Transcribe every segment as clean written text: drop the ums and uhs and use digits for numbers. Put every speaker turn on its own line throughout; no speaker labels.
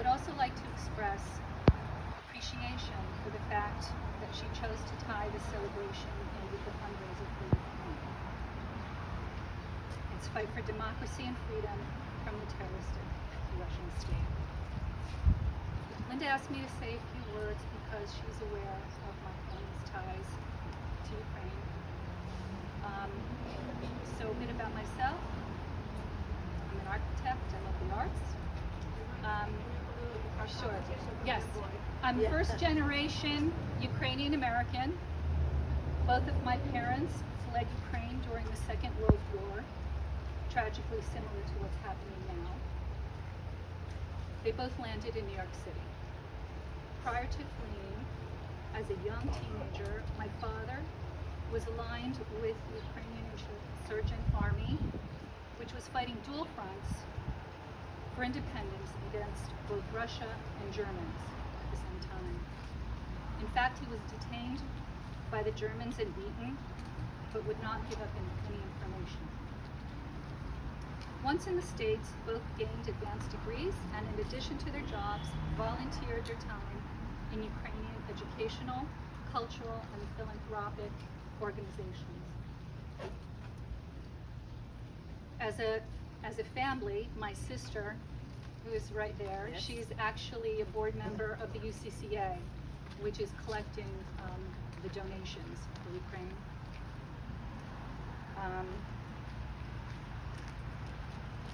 would also like to express appreciation for the fact that she chose to tie the celebration in with the fundraiser for Ukraine. It's fight for democracy and freedom from the terroristic Russian state. Linda asked me to say a few words because she's aware of my family's ties to Ukraine. So a bit about myself. I'm an architect, I love the arts. Sure, yes. I'm first generation Ukrainian American. Both of my parents fled Ukraine during the Second World War, tragically similar to what's happening now. They both landed in New York City. Prior to fleeing, as a young teenager, my father was aligned with the Ukrainian insurgent army, which was fighting dual fronts for independence against both Russia and Germans at the same time. In fact, he was detained by the Germans and beaten, but would not give up any information. Once in the States, both gained advanced degrees and, in addition to their jobs, volunteered their time in Ukrainian educational, cultural, and philanthropic organizations. As a family, my sister, who is right there, yes. She's actually a board member of the UCCA, which is collecting the donations for Ukraine.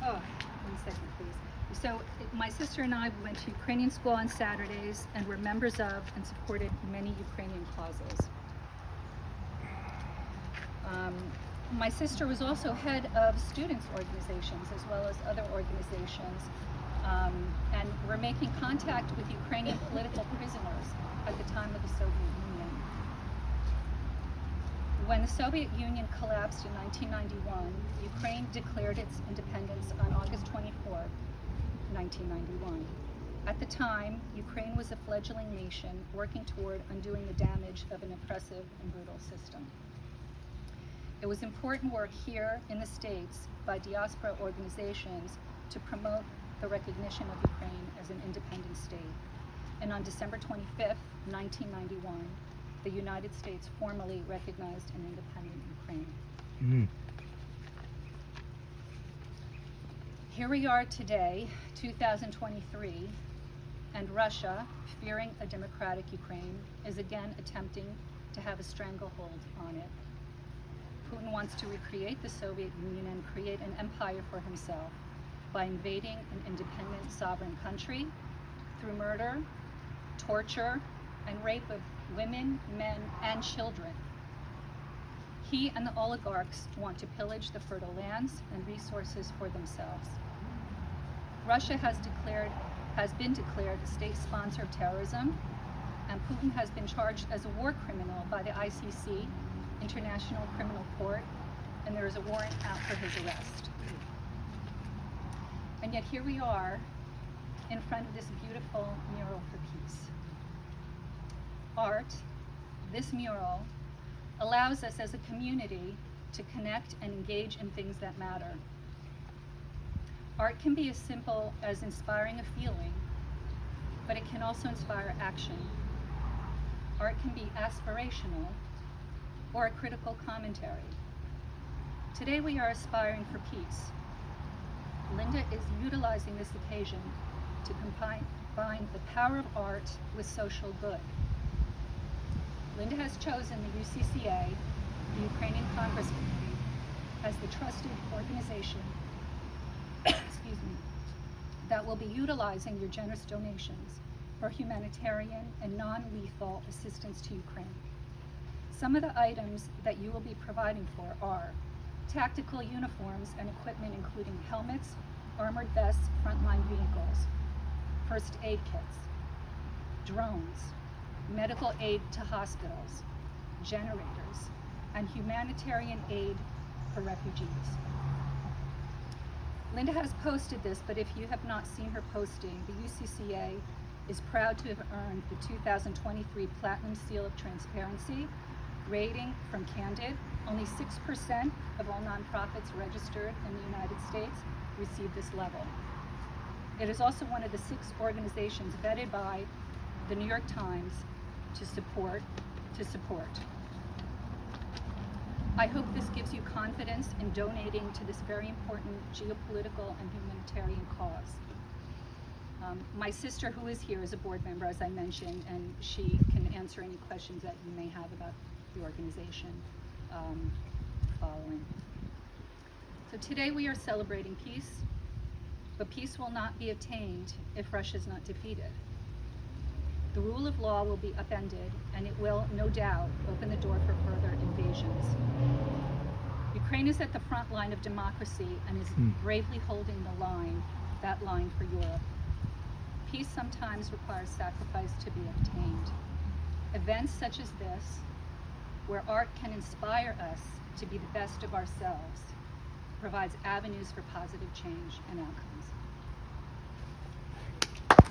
One second, please. So my sister and I went to Ukrainian school on Saturdays and were members of and supported many Ukrainian causes. My sister was also head of students' organizations as well as other organizations, and we're making contact with Ukrainian political prisoners at the time of the Soviet Union. When the Soviet Union collapsed in 1991, Ukraine declared its independence on August 24, 1991. At the time, Ukraine was a fledgling nation working toward undoing the damage of an oppressive and brutal system. It was important work here in the States by diaspora organizations to promote the recognition of Ukraine as an independent state. And on December 25th, 1991, the United States formally recognized an independent Ukraine. Mm. Here we are today, 2023, and Russia, fearing a democratic Ukraine, is again attempting to have a stranglehold on it. Putin wants to recreate the Soviet Union and create an empire for himself by invading an independent sovereign country through murder, torture, and rape of women, men, and children. He and the oligarchs want to pillage the fertile lands and resources for themselves. Russia has been declared a state sponsor of terrorism, and Putin has been charged as a war criminal by the ICC, International Criminal Court, and there is a warrant out for his arrest. And yet here we are in front of this beautiful mural for peace. Art, this mural, allows us as a community to connect and engage in things that matter. Art can be as simple as inspiring a feeling, but it can also inspire action. Art can be aspirational or a critical commentary. Today we are aspiring for peace. Linda is utilizing this occasion to combine the power of art with social good. Linda has chosen the UCCA, the Ukrainian Congress Committee, as the trusted organization that will be utilizing your generous donations for humanitarian and non-lethal assistance to Ukraine. Some of the items that you will be providing for are tactical uniforms and equipment including helmets, armored vests, frontline vehicles, first aid kits, drones, medical aid to hospitals, generators, and humanitarian aid for refugees. Linda has posted this, but if you have not seen her posting, the UCCA is proud to have earned the 2023 Platinum Seal of Transparency rating from Candid. Only 6% of all nonprofits registered in the United States receive this level. It is also one of the 6 organizations vetted by the New York Times to support. I hope this gives you confidence in donating to this very important geopolitical and humanitarian cause. My sister, who is here, is a board member, as I mentioned, and she can answer any questions that you may have about the organization following. So today we are celebrating peace, but peace will not be attained if Russia is not defeated. The rule of law will be upended, and it will, no doubt, open the door for further invasions. Ukraine is at the front line of democracy and is bravely holding that line for Europe. Peace sometimes requires sacrifice to be obtained. Events such as this, where art can inspire us to be the best of ourselves, provides avenues for positive change and outcomes.